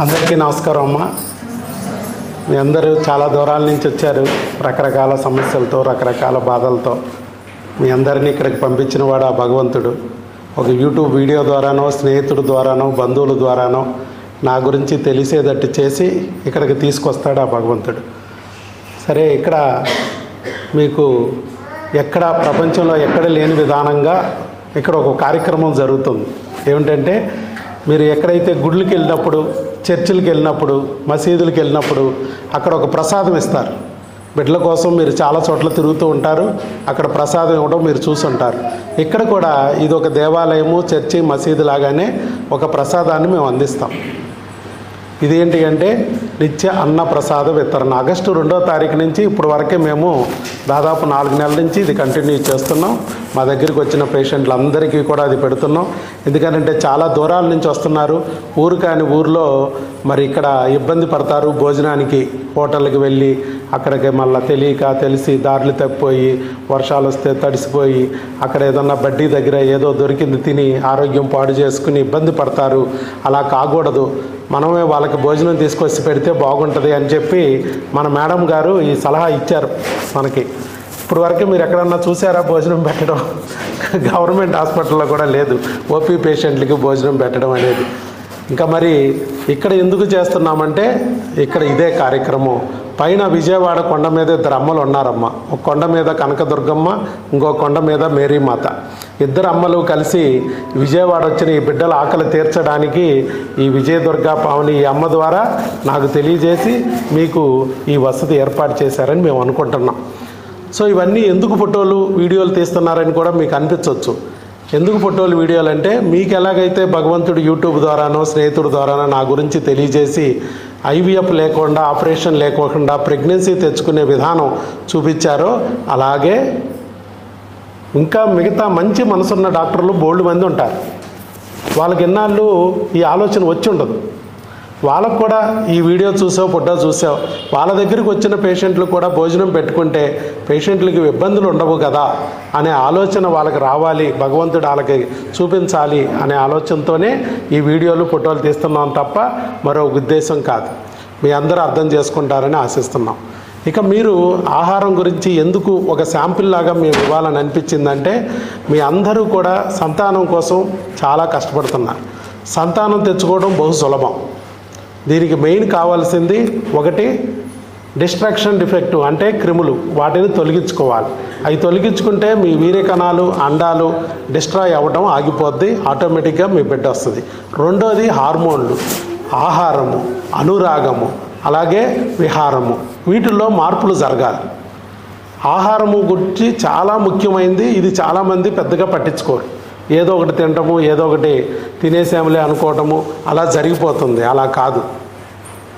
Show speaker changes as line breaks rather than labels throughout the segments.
అందరికీ నమస్కారం అమ్మ. మీ అందరూ చాలా దూరాల నుంచి వచ్చారు. రకరకాల సమస్యలతో, రకరకాల బాధలతో మీ అందరినీ ఇక్కడికి పంపించిన వాడు ఆ భగవంతుడు. ఒక యూట్యూబ్ వీడియో ద్వారానో, స్నేహితుడి ద్వారానో, బంధువుల ద్వారానో నా గురించి తెలిసేటట్టు చేసి ఇక్కడికి తీసుకొస్తాడు ఆ భగవంతుడు. సరే, ఇక్కడ మీకు ఎక్కడ ప్రపంచంలో ఎక్కడ లేని విధానంగా ఇక్కడ ఒక కార్యక్రమం జరుగుతుంది. ఏమిటంటే, మీరు ఎక్కడైతే గుళ్ళకి వెళ్ళినప్పుడు, చర్చిలకు వెళ్ళినప్పుడు, మసీదులకు వెళ్ళినప్పుడు అక్కడ ఒక ప్రసాదం ఇస్తారు. బిడ్డల కోసం మీరు చాలా చోట్ల తిరుగుతూ ఉంటారు. అక్కడ ప్రసాదం ఇవ్వడం మీరు చూసుంటారు. ఇక్కడ కూడా ఇది ఒక దేవాలయము, చర్చి, మసీదు లాగానే ఒక ప్రసాదాన్ని మేము అందిస్తాం. ఇదేంటి అంటే నిత్య అన్న ప్రసాద వితరణ. ఆగస్టు 2వ తారీఖు నుంచి ఇప్పుడు వరకే మేము దాదాపు 4 నెలల నుంచి ఇది కంటిన్యూ చేస్తున్నాం. మా దగ్గరికి వచ్చిన పేషెంట్లందరికీ కూడా అది పెడుతున్నాం. ఎందుకంటే చాలా దూరాల నుంచి వస్తున్నారు. ఊరు కాని ఊరిలో మరి ఇక్కడ ఇబ్బంది పడతారు. భోజనానికి హోటల్కి వెళ్ళి అక్కడికి మళ్ళీ తెలిసి దారులు తప్పిపోయి, వర్షాలు వస్తే తడిసిపోయి, అక్కడ ఏదన్నా బడ్డీ దగ్గర ఏదో దొరికింది తిని ఆరోగ్యం పాడు చేసుకుని ఇబ్బంది పడతారు. అలా కాకూడదు, మనమే వాళ్ళకి భోజనం తీసుకొచ్చి పెడితే బాగుంటుంది అని చెప్పి మన మేడం గారు ఈ సలహా ఇచ్చారు మనకి. ఇప్పుడు వరకు మీరు ఎక్కడన్నా చూసారా భోజనం పెట్టడం? గవర్నమెంట్ హాస్పిటల్లో కూడా లేదు ఓపీ పేషెంట్లకి భోజనం పెట్టడం అనేది. ఇంకా మరి ఇక్కడ ఎందుకు చేస్తున్నామంటే, ఇక్కడ ఇదే కార్యక్రమం. పైన విజయవాడ కొండ మీద 2 అమ్మలు ఉన్నారమ్మ. ఒక కొండ మీద కనకదుర్గమ్మ, ఇంకో కొండ మీద మేరీమాత. 2 అమ్మలు కలిసి విజయవాడ వచ్చిన ఈ బిడ్డల ఆకలి తీర్చడానికి ఈ విజయదుర్గా పావని ఈ అమ్మ ద్వారా నాకు తెలియజేసి మీకు ఈ వసతి ఏర్పాటు చేశారని మేము అనుకుంటున్నాం. సో ఇవన్నీ ఎందుకు ఫోటోలు, వీడియోలు తీస్తున్నారని కూడా మీకు అనిపించవచ్చు. ఎందుకు ఫోటోలు, వీడియోలు అంటే, మీకు ఎలాగైతే భగవంతుడు యూట్యూబ్ ద్వారానో, స్నేహితుడి ద్వారానో నా గురించి తెలియజేసి ఐవీఎఫ్ లేకుండా, ఆపరేషన్ లేకుండా ప్రెగ్నెన్సీ తెచ్చుకునే విధానం చూపించారో, అలాగే ఇంకా మిగతా మంచి మనసున్న డాక్టర్లు బోల్డ్ మంది ఉంటారు. వాళ్ళకి ఎన్నాళ్ళు ఈ ఆలోచన వచ్చి ఉండదు. వాళ్ళకు కూడా ఈ వీడియో చూసావు, ఫోటో చూసావు, వాళ్ళ దగ్గరికి వచ్చిన పేషెంట్లు కూడా భోజనం పెట్టుకుంటే పేషెంట్లకి ఇబ్బందులు ఉండవు కదా అనే ఆలోచన వాళ్ళకి రావాలి, భగవంతుడు వాళ్ళకి చూపించాలి అనే ఆలోచనతోనే ఈ వీడియోలు, ఫోటోలు తీస్తున్నాం తప్ప మరో ఉద్దేశం కాదు. మీ అందరూ అర్థం చేసుకుంటారని ఆశిస్తున్నాం. ఇక మీరు ఆహారం గురించి ఎందుకు ఒక శాంపిల్ లాగా మేము ఇవ్వాలని అనిపించిందంటే, మీ అందరూ కూడా సంతానం కోసం చాలా కష్టపడుతున్నారు. సంతానం తెచ్చుకోవడం బహు సులభం. దీనికి మెయిన్ కావాల్సింది ఒకటి డిస్ట్రాక్షన్ డిఫెక్ట్, అంటే క్రిములు. వాటిని తొలగించుకోవాలి. అవి తొలగించుకుంటే మీ వీర్యకణాలు, అండాలు డిస్ట్రాయ్ అవ్వడం ఆగిపోద్ది, ఆటోమేటిక్గా మీ బిడ్డ వస్తుంది. రెండోది హార్మోన్లు, ఆహారము, అనురాగము, అలాగే విహారము, వీటిల్లో మార్పులు జరగాలి. ఆహారము గురించి చాలా ముఖ్యమైనది. ఇది చాలామంది పెద్దగా పట్టించుకోరు. ఏదో ఒకటి తినటము, ఏదో ఒకటి తినేసాములే అనుకోవటము, అలా జరిగిపోతుంది. అలా కాదు.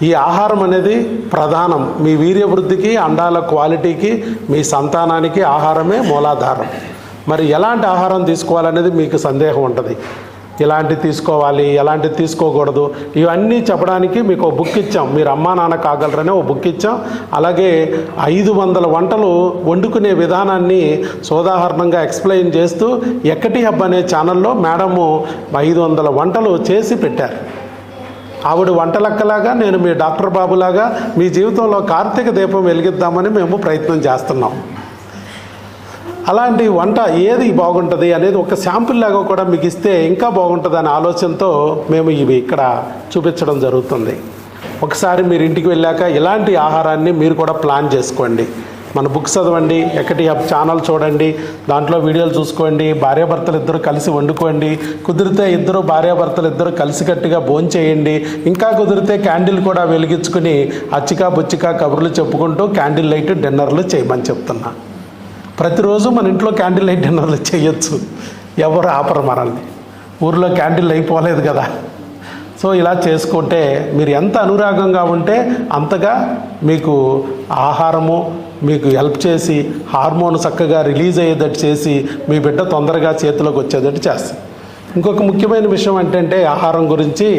ఈ ఆహారం అనేది ప్రధానం. మీ వీర్యవృద్ధికి, అండాల క్వాలిటీకి, మీ సంతానానికి ఆహారమే మూలాధారం. మరి ఎలాంటి ఆహారం తీసుకోవాలనేది మీకు సందేహం ఉంటుంది. ఇలాంటివి తీసుకోవాలి, ఎలాంటివి తీసుకోకూడదు, ఇవన్నీ చెప్పడానికి మీకు ఒక బుక్ ఇచ్చాం. మీరు అమ్మా నాన్న కాగలరనే ఒక బుక్ ఇచ్చాం. అలాగే 500 వంటలు వండుకునే విధానాన్ని సోదాహరణంగా ఎక్స్ప్లెయిన్ చేస్తూ ఎక్కటి హబ్ అనే ఛానల్లో మేడము 500 వంటలు చేసి పెట్టారు. ఆవిడ వంటలక్కలాగా నేను మీ డాక్టర్ బాబులాగా మీ జీవితంలో కార్తీక దీపం వెలిగిద్దామని మేము ప్రయత్నం చేస్తున్నాం. అలాంటి వంట ఏది బాగుంటుంది అనేది ఒక శాంపుల్ లాగా కూడా మీకు ఇస్తే ఇంకా బాగుంటుంది అనే ఆలోచనతో మేము ఇవి ఇక్కడ చూపించడం జరుగుతుంది. ఒకసారి మీరు ఇంటికి వెళ్ళాక ఇలాంటి ఆహారాన్ని మీరు కూడా ప్లాన్ చేసుకోండి. మన బుక్ చదవండి, ఎక్కటి హబ్ ఛానల్ చూడండి, దాంట్లో వీడియోలు చూసుకోండి. భార్యాభర్తలు ఇద్దరు కలిసి వండుకోండి. కుదిరితే భార్యాభర్తలు ఇద్దరు కలిసికట్టుగా భోంచేయండి. ఇంకా కుదిరితే క్యాండిల్ కూడా వెలిగించుకుని అచ్చికా బుచ్చికా కబుర్లు చెప్పుకుంటూ క్యాండిల్ లైట్ డిన్నర్లు చేయమని చెప్తున్నా. ప్రతిరోజు మన ఇంట్లో క్యాండిల్ లైట్ డిన్నర్లు చేయొచ్చు, ఎవరు ఆపరు మనల్ని. ఊర్లో క్యాండిల్ అయిపోలేదు కదా. సో ఇలా చేసుకుంటే మీరు ఎంత అనురాగంగా ఉంటే అంతగా మీకు ఆహారము మీకు హెల్ప్ చేసి హార్మోన్ చక్కగా రిలీజ్ అయ్యేటట్టు చేసి మీ బిడ్డ తొందరగా చేతిలోకి వచ్చేటట్టు చేస్తుంది. ఇంకొక ముఖ్యమైన విషయం ఏంటంటే, ఆహారం గురించి,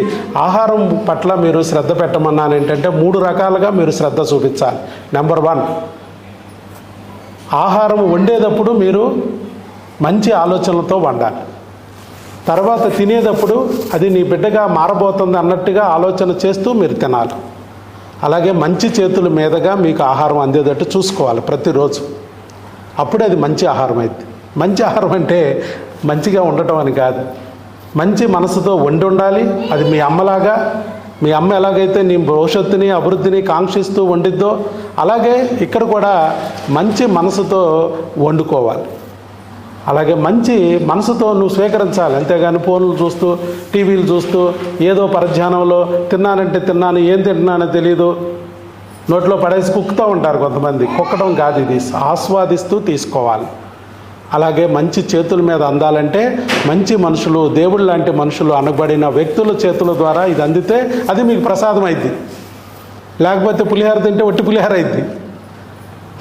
ఆహారం పట్ల మీరు శ్రద్ధ పెట్టమన్నాను. ఏంటంటే 3 రకాలుగా మీరు శ్రద్ధ చూపించాలి. నెంబర్ 1, ఆహారం వండేటప్పుడు మీరు మంచి ఆలోచనలతో వండాలి. తర్వాత తినేటప్పుడు అది నీ బిడ్డగా మారబోతుంది అన్నట్టుగా ఆలోచన చేస్తూ మీరు తినాలి. అలాగే మంచి చేతుల మీదుగా మీకు ఆహారం అందేటట్టు చూసుకోవాలి ప్రతిరోజు. అప్పుడే అది మంచి ఆహారం అయింది. మంచి ఆహారం అంటే మంచిగా ఉండటం అని కాదు, మంచి మనసుతో వండి ఉండాలి. అది మీ అమ్మలాగా, మీ అమ్మ ఎలాగైతే నీ భవిష్యత్తుని అభివృద్ధిని కాంక్షిస్తూ వండిద్దో అలాగే ఇక్కడ కూడా మంచి మనసుతో వండుకోవాలి. అలాగే మంచి మనసుతో నువ్వు స్వీకరించాలి. అంతేగాని ఫోన్లు చూస్తూ టీవీలు చూస్తూ ఏదో పరధ్యానంలో తిన్నానంటే తిన్నాను, ఏం తింటున్నానో తెలియదు, నోట్లో పడేసి కుక్కుతూ ఉంటారు కొంతమంది. కుక్కడం కాదు, ఇది ఆస్వాదిస్తూ తీసుకోవాలి. అలాగే మంచి చేతుల మీద అందాలంటే మంచి మనుషులు, దేవుడు లాంటి మనుషులు అనబడిన వ్యక్తుల చేతుల ద్వారా ఇది అందితే అది మీకు ప్రసాదం అయింది. లేకపోతే పులిహార తింటే ఒట్టి పులిహార అయింది.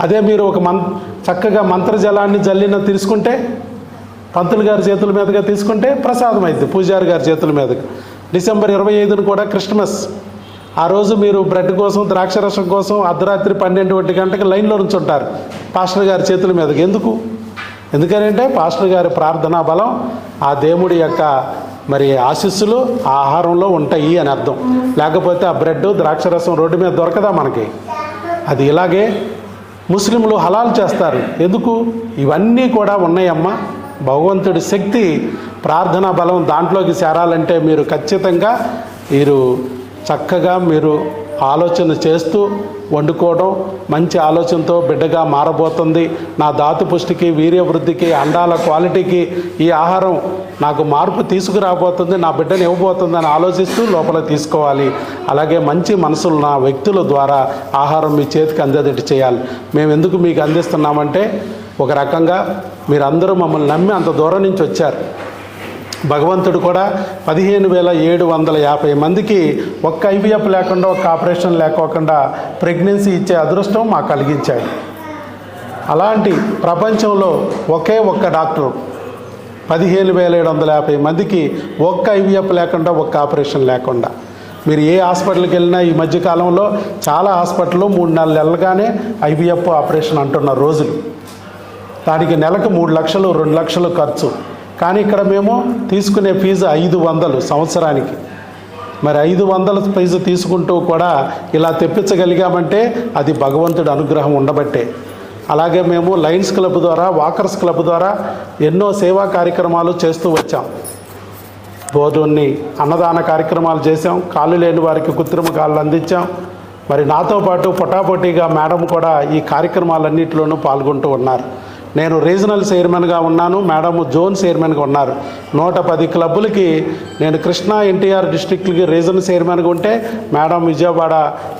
అదే మీరు ఒక చక్కగా మంత్రజలాన్ని జల్లిన తీసుకుంటే, పంతులు గారి చేతుల మీదుగా తీసుకుంటే ప్రసాదం అయింది, పూజారి గారి చేతుల మీదుగా. డిసెంబర్ 25న కూడా క్రిస్మస్. ఆ రోజు మీరు బ్రెడ్ కోసం, ద్రాక్షరసం కోసం అర్ధరాత్రి 12-1 గంటలకు లైన్లో నుంచుంటారు పాస్టర్ గారి చేతుల మీదకి. ఎందుకనంటే పాస్టర్ గారి ప్రార్థనా బలం, ఆ దేవుడి యొక్క మరి ఆశీస్సులు ఆ ఆహారంలో ఉంటాయి అని అర్థం. లేకపోతే ఆ బ్రెడ్ ద్రాక్షరసం రోడ్డు మీద దొరకదా మనకి? అది ఇలాగే ముస్లింలు హలాల్ చేస్తారు. ఎందుకు? ఇవన్నీ కూడా ఉన్నాయమ్మా. భగవంతుడి శక్తి, ప్రార్థనా బలం దాంట్లోకి చేరాలంటే మీరు ఖచ్చితంగా చక్కగా ఆలోచన చేస్తూ వండుకోవడం, మంచి ఆలోచనతో బిడ్డగా మారబోతుంది. నా ధాతు పుష్టికి, వీర్యవృద్ధికి, అండాల క్వాలిటీకి ఈ ఆహారం నాకు మార్పు తీసుకురాబోతుంది, నా బిడ్డను ఇవ్వబోతుంది అని ఆలోచిస్తూ లోపల తీసుకోవాలి. అలాగే మంచి మనసులు నా వ్యక్తుల ద్వారా ఆహారం మీ చేతికి అందేటట్టు చేయాలి. మేము ఎందుకు మీకు అందిస్తున్నామంటే, ఒక రకంగా మీరందరూ మమ్మల్ని నమ్మి అంత దూరం నుంచి వచ్చారు. భగవంతుడు కూడా 15,750 మందికి ఒక్క ఐవీఎఫ్ లేకుండా, ఒక్క ఆపరేషన్ లేకోకుండా ప్రెగ్నెన్సీ ఇచ్చే అదృష్టం మాకు కలిగించాడు. అలాంటి ప్రపంచంలో ఒకే ఒక్క డాక్టరు 15,750 మందికి ఒక్క ఐవీఎఫ్ లేకుండా, ఒక్క ఆపరేషన్ లేకుండా. మీరు ఏ హాస్పిటల్కి వెళ్ళినా ఈ మధ్యకాలంలో చాలా హాస్పిటల్లో 3-4 నెలలుగానే ఐవీఎఫ్ ఆపరేషన్ అంటున్నారు రోజులు. దానికి నెలకు 3 లక్షలు 2 లక్షలు ఖర్చు. కానీ ఇక్కడ మేము తీసుకునే ఫీజు 500 సంవత్సరానికి. మరి 500 ఫీజు తీసుకుంటూ కూడా ఇలా తెప్పించగలిగామంటే అది భగవంతుడి అనుగ్రహం ఉండబట్టే. అలాగే మేము లయన్స్ క్లబ్ ద్వారా, వాకర్స్ క్లబ్ ద్వారా ఎన్నో సేవా కార్యక్రమాలు చేస్తూ వచ్చాం. బోధుని అన్నదాన కార్యక్రమాలు చేసాం, కాళ్ళు లేని వారికి కృత్రిమ కాళ్ళు అందించాం. మరి నాతో పాటు పొటాపోటీగా మేడం కూడా ఈ కార్యక్రమాలన్నింటిలోనూ పాల్గొంటూ ఉన్నారు. నేను రీజనల్ చైర్మన్గా ఉన్నాను, మేడం జోన్ చైర్మన్గా ఉన్నారు. 110 క్లబ్బులకి నేను కృష్ణా ఎన్టీఆర్ డిస్టిక్లకి రీజనల్ చైర్మన్గా ఉంటే, మేడం విజయవాడ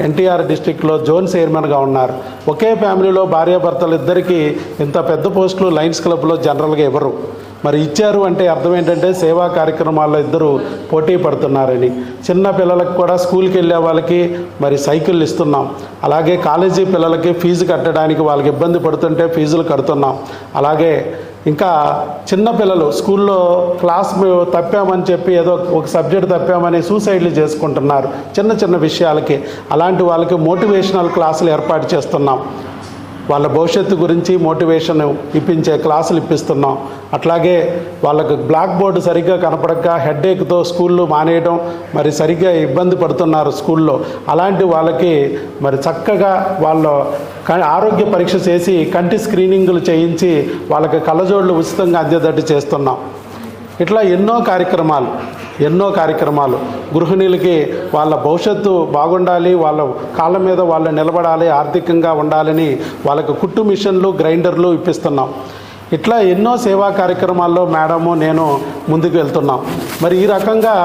ఎన్టీఆర్ డిస్టిక్లో జోన్ చైర్మన్గా ఉన్నారు. ఒకే ఫ్యామిలీలో భార్యాభర్తలు ఇద్దరికి ఇంత పెద్ద పోస్టులు లయన్స్ క్లబ్లో జనరల్గా ఇవ్వరు. మరి ఇచ్చారు అంటే అర్థం ఏంటంటే సేవా కార్యక్రమాల్లో ఇద్దరు పోటీ పడుతున్నారని. చిన్న పిల్లలకు కూడా స్కూల్కి వెళ్ళే వాళ్ళకి మరి సైకిళ్ళు ఇస్తున్నాం. అలాగే కాలేజీ పిల్లలకి ఫీజు కట్టడానికి వాళ్ళకి ఇబ్బంది పడుతుంటే ఫీజులు కడుతున్నాం. అలాగే ఇంకా చిన్నపిల్లలు స్కూల్లో క్లాస్ తప్పామని చెప్పి ఏదో ఒక సబ్జెక్ట్ తప్పామని సూసైడ్లు చేసుకుంటున్నారు చిన్న చిన్న విషయాలకి. అలాంటి వాళ్ళకి మోటివేషనల్ క్లాసులు ఏర్పాటు చేస్తున్నాం. వాళ్ళ భవిష్యత్తు గురించి మోటివేషన్ ఇప్పించే క్లాసులు ఇప్పిస్తున్నాం. అట్లాగే వాళ్ళకు బ్లాక్ బోర్డు సరిగ్గా కనపడక హెడేక్తో స్కూళ్ళు మానేయడం, మరి సరిగ్గా ఇబ్బంది పడుతున్నారు స్కూల్లో. అలాంటి వాళ్ళకి మరి చక్కగా వాళ్ళ ఆరోగ్య పరీక్ష చేసి కంటి స్క్రీనింగ్లు చేయించి వాళ్ళకి కళ్ళజోళ్ళు ఉచితంగా అందేటట్టు చేస్తున్నాం. ఇట్లా ఎన్నో కార్యక్రమాలు గృహిణులకి వాళ్ళ భవిష్యత్తు బాగుండాలి, వాళ్ళ కాళ్ళ మీద వాళ్ళు నిలబడాలి, ఆర్థికంగా ఉండాలని వాళ్ళకు కుట్టు మిషన్లు, గ్రైండర్లు ఇప్పిస్తున్నాం. ఇట్లా ఎన్నో సేవా కార్యక్రమాల్లో మేడము నేను ముందుకు వెళ్తున్నాం. మరి ఈ రకంగా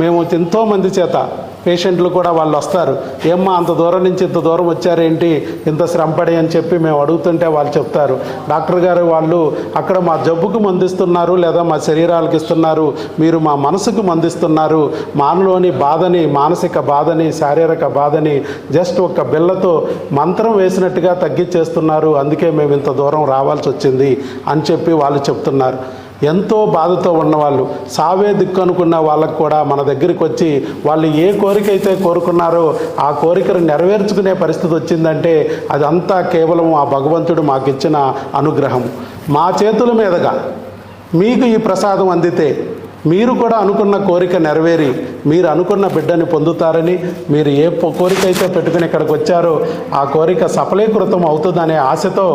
మేము ఎంతోమంది చేత పేషెంట్లు కూడా వాళ్ళు వస్తారు, ఏమ్మా అంత దూరం నుంచి ఇంత దూరం వచ్చారేంటి, ఇంత శ్రమపడి అని చెప్పి మేము అడుగుతుంటే వాళ్ళు చెప్తారు, డాక్టర్ గారు వాళ్ళు అక్కడ మా జబ్బుకు మందిస్తున్నారు లేదా మా శరీరాలకు ఇస్తున్నారు, మీరు మా మనసుకు మందిస్తున్నారు, మానలోని బాధని, మానసిక బాధని, శారీరక బాధని జస్ట్ ఒక బిళ్ళతో మంత్రం వేసినట్టుగా తగ్గించేస్తున్నారు, అందుకే మేము ఇంత దూరం రావాల్సి వచ్చింది అని చెప్పి వాళ్ళు చెప్తున్నారు. ఎంతో బాధతో ఉన్నవాళ్ళు, సావే దిక్కు అనుకున్న వాళ్ళకు కూడా మన దగ్గరికి వచ్చి వాళ్ళు ఏ కోరిక అయితే కోరుకున్నారో ఆ కోరికను నెరవేర్చుకునే పరిస్థితి వచ్చిందంటే అదంతా కేవలం ఆ భగవంతుడు మాకు ఇచ్చిన అనుగ్రహం. మా చేతుల మీదుగా మీకు ఈ ప్రసాదం అందితే మీరు కూడా అనుకున్న కోరిక నెరవేరి మీరు అనుకున్న బిడ్డని పొందుతారని, మీరు ఏ కోరిక అయితే పెట్టుకుని ఇక్కడికి వచ్చారో ఆ కోరిక సఫలీకృతం అవుతుందనే ఆశతో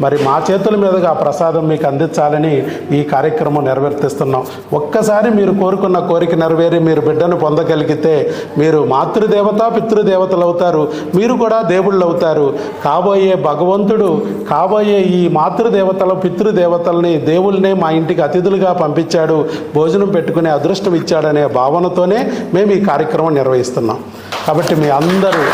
మరి మా చేతుల మీదుగా ఆ ప్రసాదం మీకు అందించాలని ఈ కార్యక్రమం నిర్వర్తిస్తున్నాం. ఒక్కసారి మీరు కోరుకున్న కోరిక నెరవేరి మీరు బిడ్డను పొందగలిగితే మీరు మాతృదేవత పితృదేవతలు అవుతారు, మీరు కూడా దేవుళ్ళు అవుతారు. కాబోయే భగవంతుడు కాబోయే ఈ మాతృదేవతలు పితృదేవతల్ని దేవుళ్ళనే మా ఇంటికి అతిథులుగా పంపించాడు, భోజనం పెట్టుకునే అదృష్టం ఇచ్చాడనే భావనతోనే మేము ఈ కార్యక్రమం నిర్వహిస్తున్నాం. కాబట్టి మీ అందరూ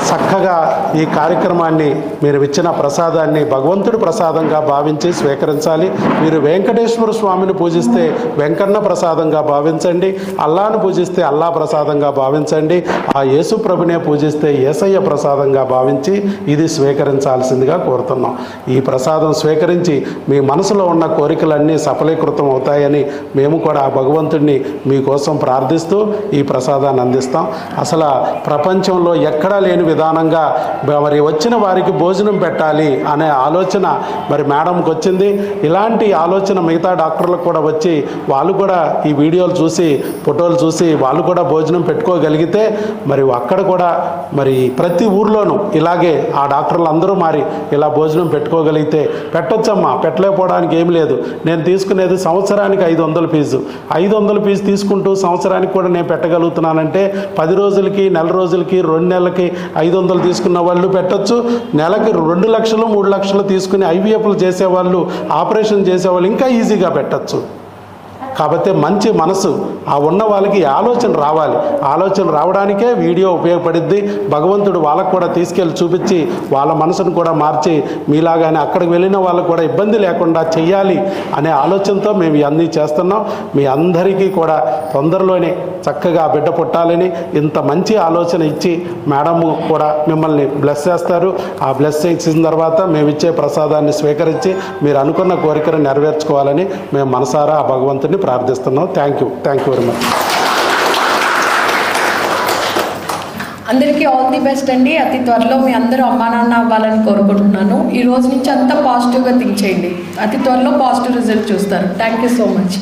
చక్కగా ఈ కార్యక్రమాన్ని మీరు ఇచ్చిన ప్రసాదాన్ని భగవంతుడి ప్రసాదంగా భావించి స్వీకరించాలి. మీరు వెంకటేశ్వర స్వామిని పూజిస్తే వెంకన్న ప్రసాదంగా భావించండి, అల్లాను పూజిస్తే అల్లా ప్రసాదంగా భావించండి, ఆ యేసు ప్రభునే పూజిస్తే యేసయ్య ప్రసాదంగా భావించి ఇది స్వీకరించాల్సిందిగా కోరుతున్నాం. ఈ ప్రసాదం స్వీకరించి మీ మనసులో ఉన్న కోరికలన్నీ సఫలీకృతం అవుతాయని మేము కూడా ఆ భగవంతుడిని మీకోసం ప్రార్థిస్తూ ఈ ప్రసాదాన్ని అందిస్తాం. అసలు ప్రపంచంలో ఎక్కడా లేని విధానంగా మరి వచ్చిన వారికి భోజనం పెట్టాలి అనే ఆలోచన మరి మేడంకి వచ్చింది. ఇలాంటి ఆలోచన మిగతా డాక్టర్లకు కూడా వచ్చి వాళ్ళు కూడా ఈ వీడియోలు చూసి ఫోటోలు చూసి వాళ్ళు కూడా భోజనం పెట్టుకోగలిగితే మరి అక్కడ కూడా మరి ప్రతి ఊర్లోనూ ఇలాగే ఆ డాక్టర్లు అందరూ మరి ఇలా భోజనం పెట్టుకోగలిగితే పెట్టొచ్చమ్మా, పెట్టలేకపోవడానికి ఏం లేదు. నేను తీసుకునేది సంవత్సరానికి 500 ఫీజు, 500 ఫీజు తీసుకుంటూ సంవత్సరానికి కూడా నేను పెట్టగలుగుతున్నానంటే 10 రోజులకి, నెల రోజులకి, 2 నెలలకి 500 తీసుకున్న వాళ్ళు పెట్టచ్చు. నెలకి 2 లక్షలు 3 లక్షలు తీసుకుని ఐవీఎఫ్లు చేసేవాళ్ళు, ఆపరేషన్ చేసేవాళ్ళు ఇంకా ఈజీగా పెట్టచ్చు. కాబట్టి మంచి మనసు ఆ ఉన్న వాళ్ళకి ఆలోచన రావాలి. ఆలోచన రావడానికే వీడియో ఉపయోగపడుద్ది. భగవంతుడు వాళ్ళకు కూడా తీసుకెళ్ళి చూపించి వాళ్ళ మనసును కూడా మార్చి మీలాగానే అక్కడికి వెళ్ళిన వాళ్ళకు కూడా ఇబ్బంది లేకుండా చెయ్యాలి అనే ఆలోచనతో మేము ఇవన్నీ చేస్తున్నాం. మీ అందరికీ కూడా తొందరలోనే చక్కగా బిడ్డ పుట్టాలని ఇంత మంచి ఆలోచన ఇచ్చి మేడం కూడా మిమ్మల్ని బ్లెస్ చేస్తారు. ఆ బ్లెస్ చేసిన తర్వాత మేము ఇచ్చే ప్రసాదాన్ని స్వీకరించి మీరు అనుకున్న కోరికను నెరవేర్చుకోవాలని మేము మనసారా ఆ భగవంతుని ప్రార్థిస్తున్నాం. Thank you very much.
అందరికీ ఆల్ ది బెస్ట్ అండి. అతి త్వరలో మీ అందరూ అమ్మా నాన్న అవ్వాలని కోరుకుంటున్నాను. ఈ రోజు నుంచి అంతా పాజిటివ్గా థింక్ చేయండి. అతి త్వరలో పాజిటివ్ రిజల్ట్ చూస్తారు. Thank you so much.